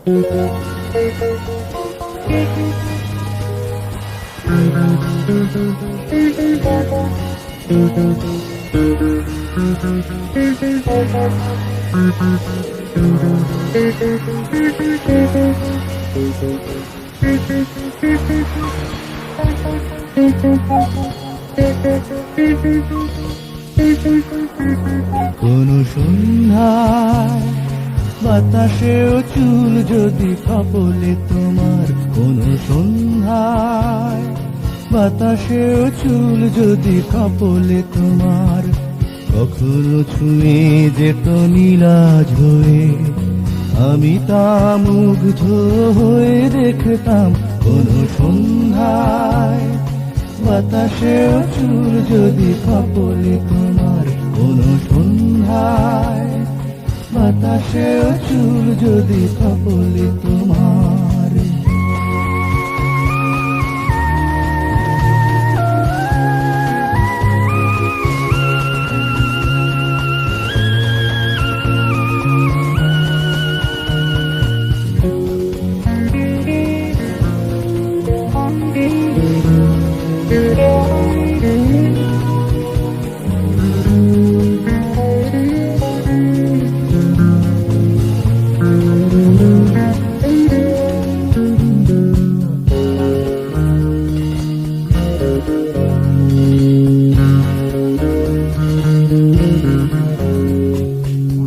কোন সন্ধ্যায় বাতাসেও চুল যদি কপলে তোমার, কোন সন্ধ্যায় বাতাসেও চুল যদি কপলে তোমার, কখনো ছুঁয়ে যেত নীলাজ হয়ে, আমি তা মুগ্ধ হয়ে দেখতাম। কোন সন্ধ্যায় বাতাসেও চুল যদি কপলে তোমার, কোন সন্ধ্যায় বাতাসেও চুল যদি কপলে তোমার।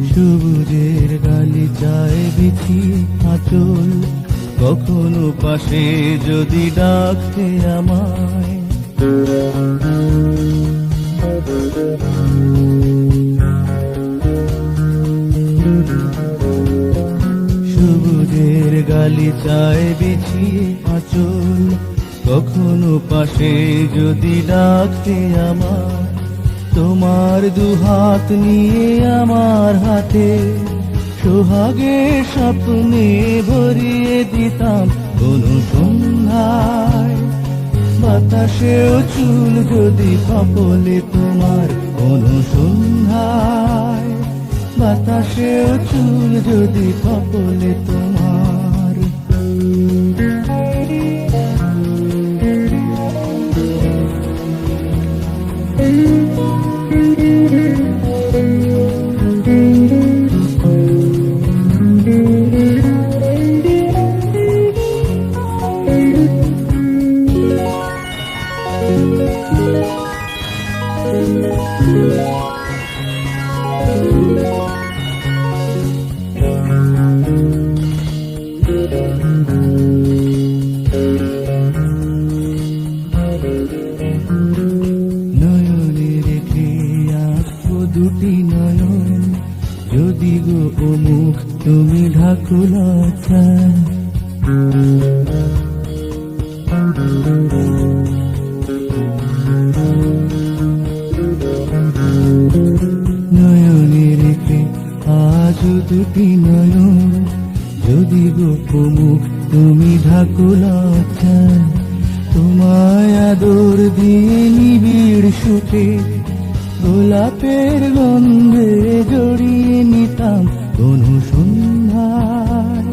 সবুজের গালিচায় বিছিয়ে আঁচল, কখনো পাশে যদি ডাকতে আমায়, সবুজের গালিচায় বিছিয়ে আঁচল, কখনো পাশে যদি ডাকতে আমায়, তোমার দুহাত নিয়ে আমার হাতে সোহাগে স্বপ্নে ভরিয়ে দিতাম। কোন সন্ধ্যায় বাতাসেও চুল যদি কপলে তোমার, কোন সন্ধ্যায় বাতাসেও চুল যদি কপলে তোমার। নয়নে রেখে আসবো দুটি নয়ন, যদি গো ও মুখ তুমি ঢাকো লজ্জায়, নয়নে রেখে আজ দুটি নয়ন, যদি গো ও মুখ তুমি ঢাকো লজ্জায়, তোমায় আদর দিয়ে নিবিড় সুখে গোলাপের গন্ধে জড়িয়ে নিতাম। কোন সন্ধ্যায়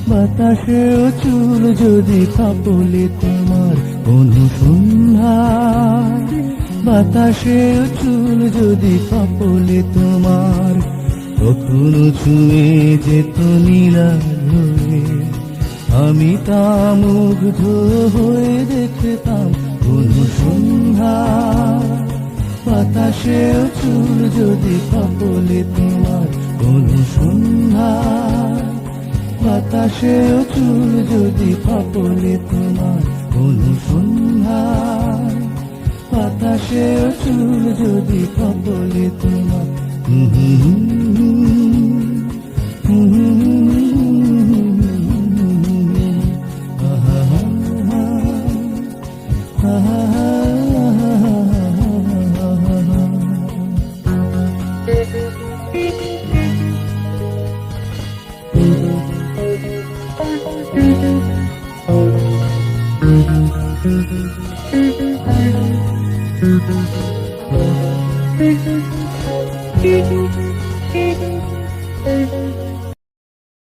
বাতাসেও চুল যদি কপলে তোমার, কোন সন্ধ্যায় বাতাসেও চুল যদি কপলে তোমার, কখনো ছুঁয়ে যেত নীলাজ হয়ে, আমি তা মুগ্ধ হয়ে দেখতাম। কোন সন্ধ্যায় বাতাসেও চুল যদি কপলে তোমার, কোন সন্ধ্যায় বাতাসেও চুল যদি কপলে তোমার, কোন সন্ধ্যায় বাতাসেও চুল যদি কপলে তোমার।